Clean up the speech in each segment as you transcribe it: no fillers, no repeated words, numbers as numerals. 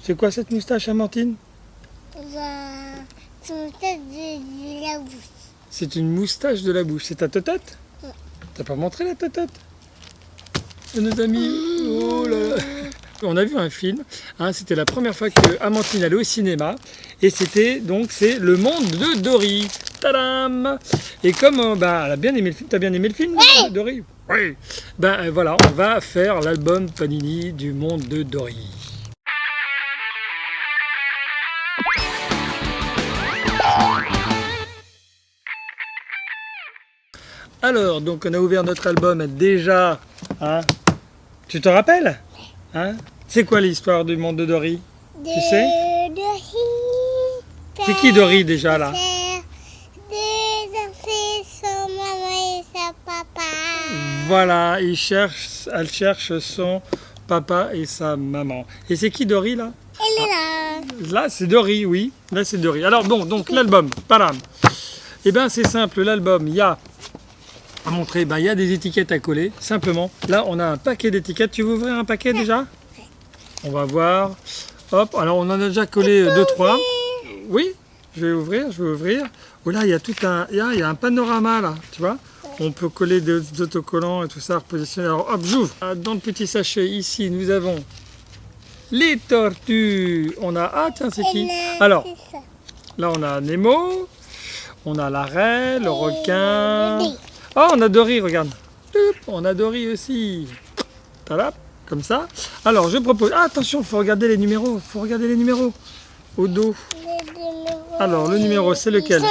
C'est quoi cette moustache, Amandine? C'est une tête de la bouche. C'est une moustache de la bouche. C'est ta totette? Ouais. T'as pas montré la totette de nos amis? Oh là là. On a vu un film, hein, c'était la première fois que Amandine allait au cinéma, et c'était donc c'est Le Monde de Dory. Tadam! Et comme elle a bien aimé le film, t'as bien aimé le film, Oui. Dory? Oui. Voilà, on va faire l'album Panini du Monde de Dory. Alors, donc on a ouvert notre album déjà, hein, tu te rappelles, hein? C'est quoi l'histoire du Monde de Dory? Tu sais? C'est qui Dory déjà là? Son maman et son papa. Voilà, elle cherche son papa et sa maman. Et c'est qui Dory là? Elle est là. Là c'est Dory, oui. Là c'est Dory. Alors bon, donc l'album, padam. Eh bien c'est simple, l'album, il y a à montrer, il y a des étiquettes à coller, simplement. Là on a un paquet d'étiquettes. Tu veux ouvrir un paquet déjà? On va voir. Hop, alors on en a déjà collé 2-3. Oui, je vais ouvrir. Oh là, il y a il y a un panorama là, tu vois. On peut coller des autocollants et tout ça, repositionner. Alors hop, j'ouvre. Dans le petit sachet ici, nous avons les tortues. On a, tiens, c'est qui? Alors, là on a Nemo, on a l'arrêt, le requin. Oh, on a Dory, regarde. On a Dory aussi. Voilà, comme ça. Alors, je propose. Attention, il faut regarder les numéros. Au dos. Alors, le numéro, c'est lequel?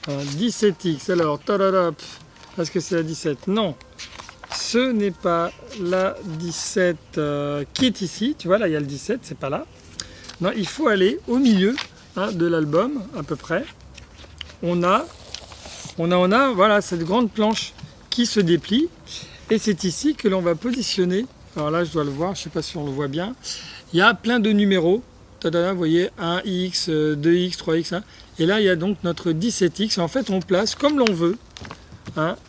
17X. Alors, tadadap. Est-ce que c'est la 17? Non. Ce n'est pas la 17 qui est ici. Tu vois, là, il y a le 17, c'est pas là. Non, il faut aller au milieu de l'album, à peu près. On a, voilà, cette grande planche qui se déplie. Et c'est ici que l'on va positionner. Alors là, je dois le voir, je ne sais pas si on le voit bien. Il y a plein de numéros. Tadada, vous voyez, 1X, 2X, 3X. Et là, il y a donc notre 17X. En fait, on place comme l'on veut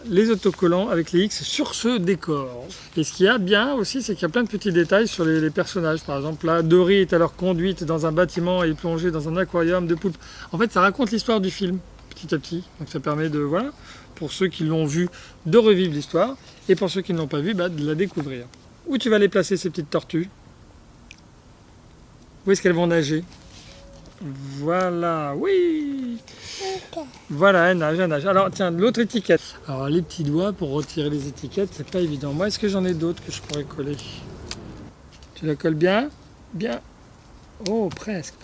les autocollants avec les X sur ce décor. Et ce qu'il y a bien aussi, c'est qu'il y a plein de petits détails sur les personnages. Par exemple, là, Dory est alors conduite dans un bâtiment et plongée dans un aquarium de poulpes. En fait, ça raconte l'histoire du film, petit à petit. Donc ça permet de, voilà, pour ceux qui l'ont vu, de revivre l'histoire. Et pour ceux qui ne l'ont pas vu, de la découvrir. Où tu vas les placer, ces petites tortues? Où est-ce qu'elles vont nager? Voilà, oui. Voilà, elle nage. Alors tiens, l'autre étiquette. Alors les petits doigts pour retirer les étiquettes, c'est pas évident. Moi, est-ce que j'en ai d'autres que je pourrais coller? Tu la colles bien? Bien. Oh, presque.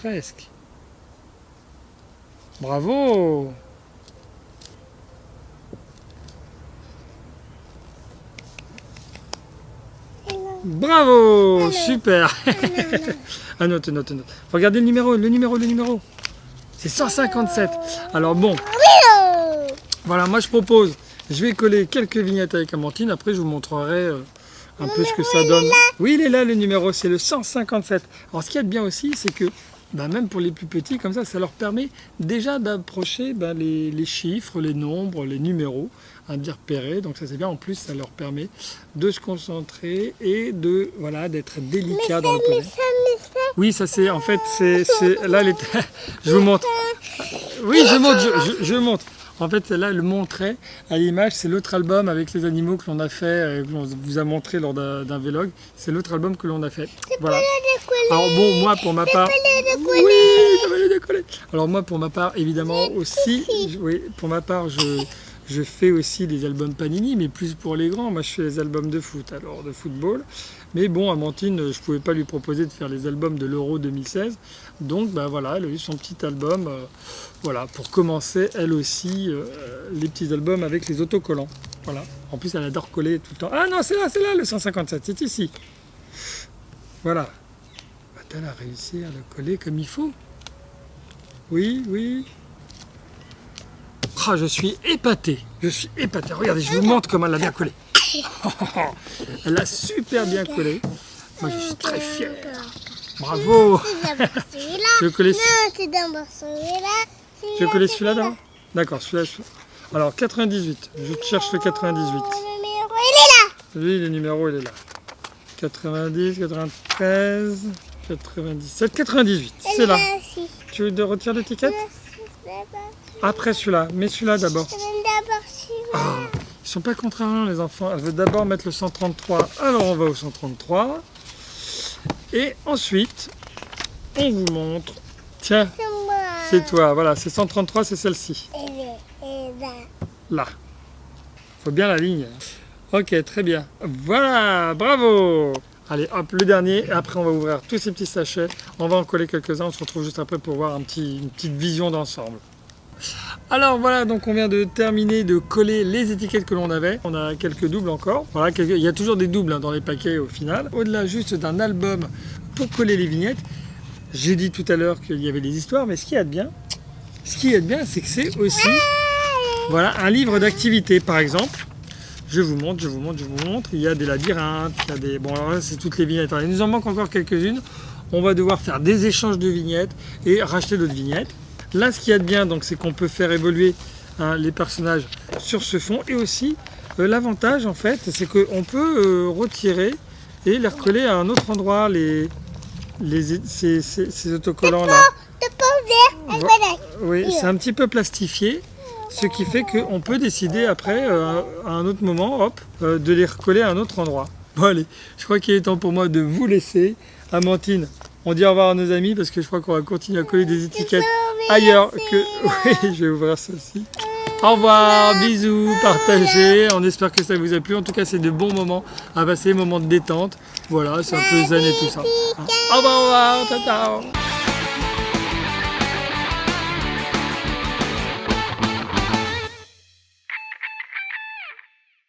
Bravo. Bravo, super. Note. Regardez le numéro. C'est 157. Alors bon, voilà, moi je propose, je vais coller quelques vignettes avec Amandine, après je vous montrerai un peu ce que ça donne. Oui, il est là le numéro, c'est le 157. Alors ce qu'il y a de bien aussi, c'est que même pour les plus petits, comme ça leur permet déjà d'approcher les chiffres, les nombres, les numéros, d'y repérer. Donc ça c'est bien, en plus ça leur permet de se concentrer et de d'être délicat dans le posé. Oui, ça c'est, en fait, c'est là, je vous montre. Oui, je montre. En fait, là, elle montrait à l'image, c'est l'autre album avec les animaux que l'on a fait, que l'on vous a montré lors d'un vlog. C'est l'autre album que l'on a fait. Voilà. Alors bon, moi pour ma part, oui, je vais les décoller. Alors moi pour ma part, évidemment aussi, oui, pour ma part, je fais aussi des albums Panini, mais plus pour les grands. Moi, je fais les albums de foot, alors de football. Mais bon, Amandine, je ne pouvais pas lui proposer de faire les albums de l'Euro 2016. Donc, voilà, elle a eu son petit album, voilà, pour commencer, elle aussi, les petits albums avec les autocollants. Voilà. En plus, elle adore coller tout le temps. Ah non, c'est là, le 157, c'est ici. Voilà. Elle a réussi à le coller comme il faut. Oui. Je suis épaté. Regardez, je vous montre comment elle a bien collé. Elle a super bien collé. Moi, je suis très fier. Bravo. Tu veux coller celui-là d'abord? D'accord, celui-là. Alors, 98. Je cherche le 98. Le numéro, il est là. Oui, le numéro, il est là. 90, 93. 97, 98, c'est là. Merci. Tu veux de retirer l'étiquette? D'abord Après celui-là, mets celui-là d'abord. celui-là. Ils sont pas contrariants les enfants. Elle veut d'abord mettre le 133. Alors on va au 133. Et ensuite, on vous montre. Tiens, C'est moi. c'est toi. Voilà, c'est 133, c'est celle-ci. Et là. Là. Faut bien la ligne. Ok, très bien. Voilà, bravo. Allez, hop, le dernier. Et après, on va ouvrir tous ces petits sachets. On va en coller quelques-uns. On se retrouve juste après pour voir une petite vision d'ensemble. Alors voilà, donc on vient de terminer de coller les étiquettes que l'on avait. On a quelques doubles encore. Voilà, il y a toujours des doubles dans les paquets au final. Au-delà juste d'un album pour coller les vignettes. J'ai dit tout à l'heure qu'il y avait des histoires, mais ce qu'il y a de bien, c'est que c'est aussi voilà, un livre d'activité, par exemple. Je vous montre. Il y a des labyrinthes, il y a des... Bon, alors là, c'est toutes les vignettes. Alors, il nous en manque encore quelques-unes. On va devoir faire des échanges de vignettes et racheter d'autres vignettes. Là, ce qu'il y a de bien, donc, c'est qu'on peut faire évoluer les personnages sur ce fond. Et aussi, l'avantage, en fait, c'est qu'on peut retirer et les recoller à un autre endroit, ces autocollants-là. De pomme vert. Oui, c'est un petit peu plastifié. Ce qui fait qu'on peut décider après, à un autre moment, hop, de les recoller à un autre endroit. Bon allez, je crois qu'il est temps pour moi de vous laisser. Amandine, on dit au revoir à nos amis parce que je crois qu'on va continuer à coller des étiquettes ailleurs que... Oui, je vais ouvrir celle-ci. Au revoir, bisous, partagez. On espère que ça vous a plu. En tout cas, c'est de bons moments à passer, moments de détente. Voilà, c'est un peu zen et tout ça. Au revoir, ciao, ciao.